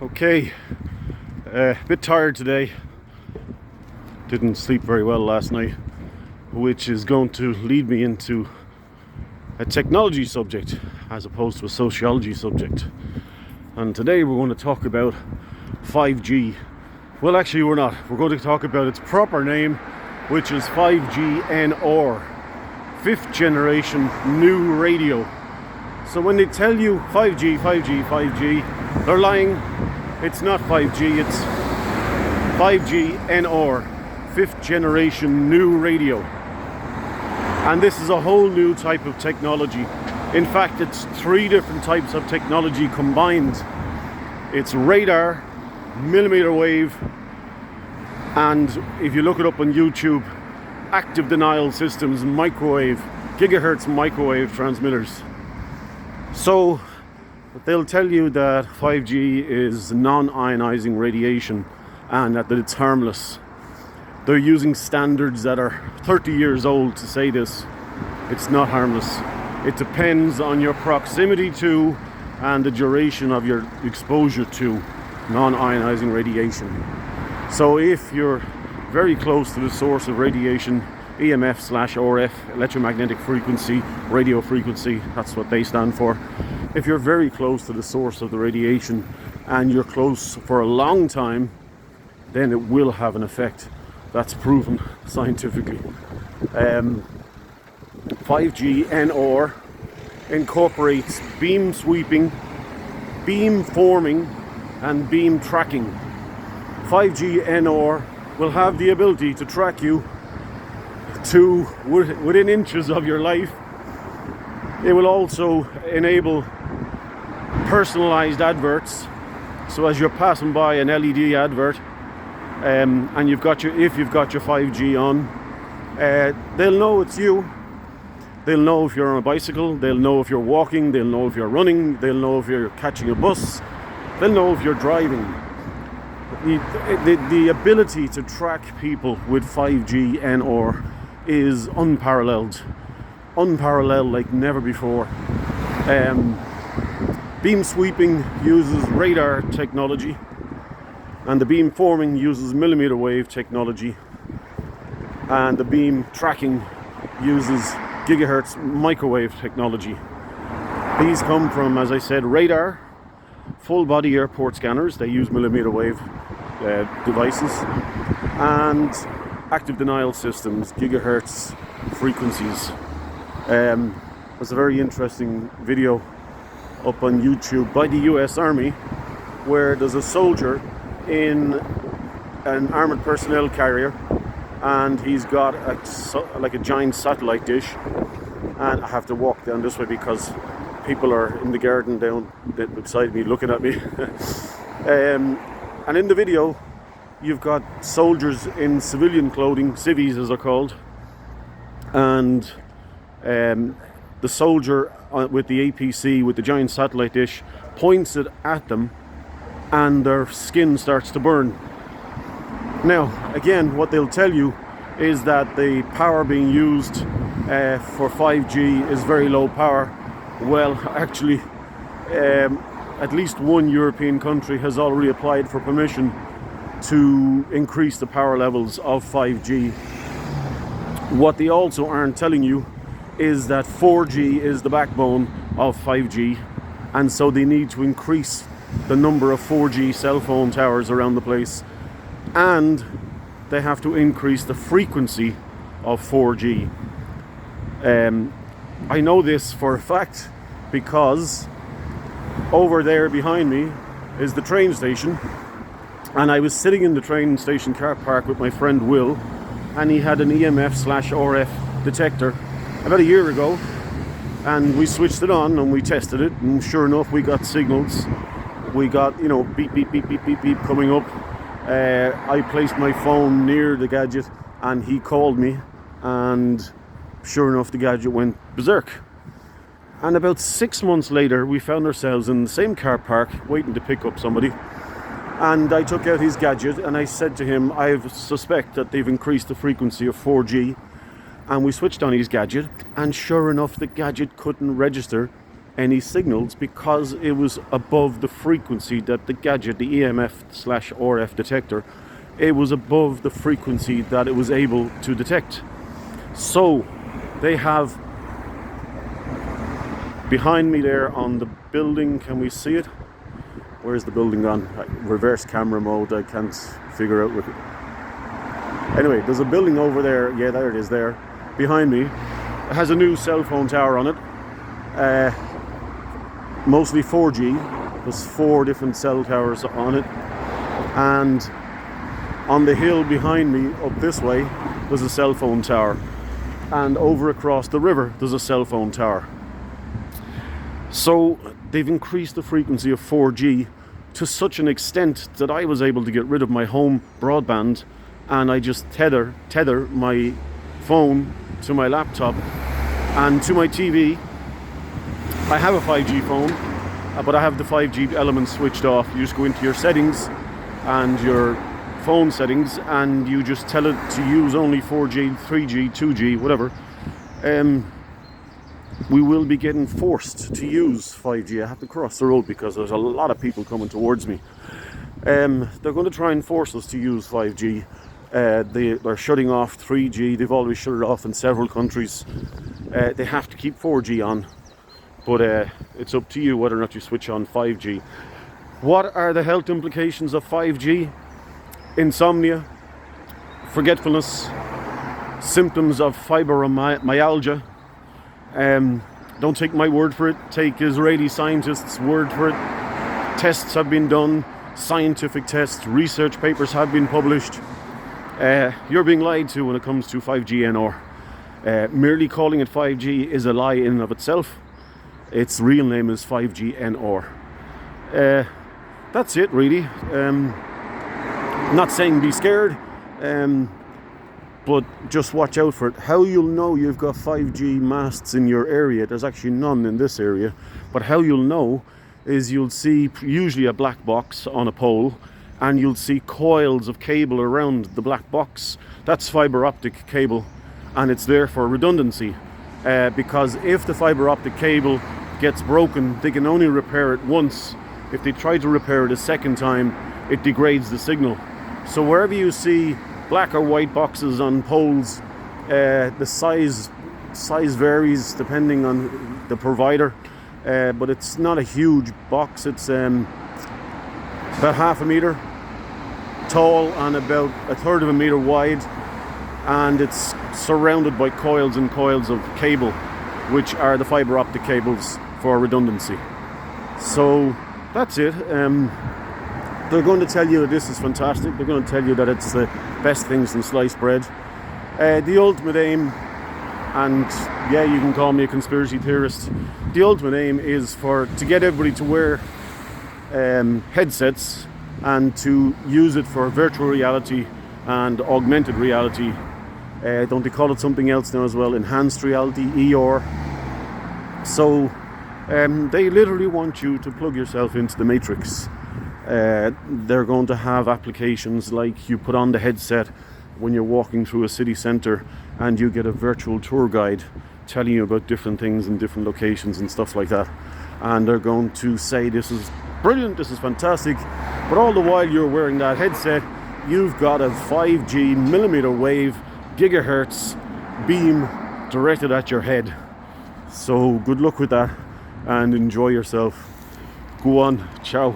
Okay, a bit tired today. Didn't sleep very well last night, which is going to lead me into a technology subject as opposed to a sociology subject. And today we're going to talk about 5G. Well, actually we're not. We're going to talk about its proper name, which is 5G NR, fifth generation new radio. So when they tell you 5G, 5G, they're lying. It's not 5G, it's 5G NR, fifth generation new radio. And this is a whole new type of technology. In fact, it's three different types of technology combined. It's radar, millimeter wave, and if you look it up on YouTube, active denial systems, microwave, gigahertz microwave transmitters. So they'll tell you that 5G is non-ionizing radiation and that it's harmless. They're using standards that are 30 years old to say this. It's not harmless. It depends on your proximity to and the duration of your exposure to non-ionizing radiation. So if you're very close to the source of radiation, EMF/RF, electromagnetic frequency, radio frequency, that's what they stand for. If you're very close to the source of the radiation and you're close for a long time, then it will have an effect. That's proven scientifically. 5G NR incorporates beam sweeping, beam forming, and beam tracking. 5G NR will have the ability to track you to within inches of your life. It will also enable personalized adverts. So as you're passing by an LED advert, and if you've got your 5G on, they'll know it's you. They'll know if you're on a bicycle. They'll know if you're walking. They'll know if you're running. They'll know if you're catching a bus. They'll know if you're driving. The ability to track people with 5G NR is unparalleled like never before. Beam sweeping uses radar technology, and the beam forming uses millimeter wave technology, and the beam tracking uses gigahertz microwave technology. These come from, as I said, radar, full body airport scanners, they use millimeter wave devices, and active denial systems, gigahertz frequencies. There's a very interesting video up on YouTube by the US Army where there's a soldier in an armored personnel carrier, and he's got a giant satellite dish, and I have to walk down this way because people are in the garden down beside me looking at me. And in the video you've got soldiers in civilian clothing, civvies as they're called, and the soldier with the APC, with the giant satellite dish, points it at them and their skin starts to burn. Now, again, what they'll tell you is that the power being used for 5G is very low power. Well, actually, at least one European country has already applied for permission to increase the power levels of 5G. What they also aren't telling you is that 4G is the backbone of 5G, and so they need to increase the number of 4G cell phone towers around the place, and they have to increase the frequency of 4G. I know this for a fact because over there behind me is the train station, and I was sitting in the train station car park with my friend Will, and he had an EMF/RF detector about a year ago, and we switched it on and we tested it, and sure enough we got signals. We got, beep beep beep beep beep beep coming up. I placed my phone near the gadget and he called me, and sure enough the gadget went berserk. And about 6 months later we found ourselves in the same car park waiting to pick up somebody, and I took out his gadget and I said to him, I suspect that they've increased the frequency of 4G. And we switched on his gadget, and sure enough the gadget couldn't register any signals because it was above the frequency that the gadget, the EMF/RF detector, it was above the frequency that it was able to detect. So they have behind me there on the building, can we see it? Where's the building gone? Reverse camera mode, I can't figure out. Anyway, there's a building over there. Yeah, there it is there. Behind me. It has a new cell phone tower on it. Mostly 4G. There's 4 different cell towers on it. And on the hill behind me, up this way, there's a cell phone tower. And over across the river, there's a cell phone tower. So they've increased the frequency of 4G to such an extent that I was able to get rid of my home broadband, and I just tether my phone to my laptop and to my TV. I have a 5G phone, but I have the 5G elements switched off. You just go into your settings and your phone settings, and you just tell it to use only 4G, 3G, 2G, whatever. We will be getting forced to use 5G. I have to cross the road because there's a lot of people coming towards me. They're going to try and force us to use 5G. They're shutting off 3G. They've already shut it off in several countries. They have to keep 4G on, but it's up to you whether or not you switch on 5G. What are the health implications of 5G? Insomnia, forgetfulness, symptoms of fibromyalgia. Don't take my word for it, take Israeli scientists' word for it. Tests have been done, scientific tests, research papers have been published. You're being lied to when it comes to 5G NR. Merely calling it 5G is a lie in and of itself. Its real name is 5G NR. That's it really. I'm not saying be scared, but just watch out for it. How you'll know you've got 5G masts in your area, there's actually none in this area, but how you'll know is you'll see usually a black box on a pole, and you'll see coils of cable around the black box. That's fiber optic cable, and it's there for redundancy, because if the fiber optic cable gets broken, they can only repair it once. If they try to repair it a second time, it degrades the signal. So wherever you see black or white boxes on poles, the size varies depending on the provider, but it's not a huge box. It's about half a meter tall and about a third of a meter wide, and it's surrounded by coils and coils of cable, which are the fiber optic cables for redundancy. So that's it. They're going to tell you that this is fantastic. They're going to tell you that it's the best thing since sliced bread. The ultimate aim, and yeah, you can call me a conspiracy theorist, the ultimate aim is to get everybody to wear headsets and to use it for virtual reality and augmented reality. Don't they call it something else now as well? Enhanced reality, ER. So they literally want you to plug yourself into the Matrix. They're going to have applications like you put on the headset when you're walking through a city centre and you get a virtual tour guide telling you about different things and different locations and stuff like that. And they're going to say this is brilliant, this is fantastic, but all the while you're wearing that headset, you've got a 5G millimeter wave gigahertz beam directed at your head. So good luck with that and enjoy yourself. Go on, ciao.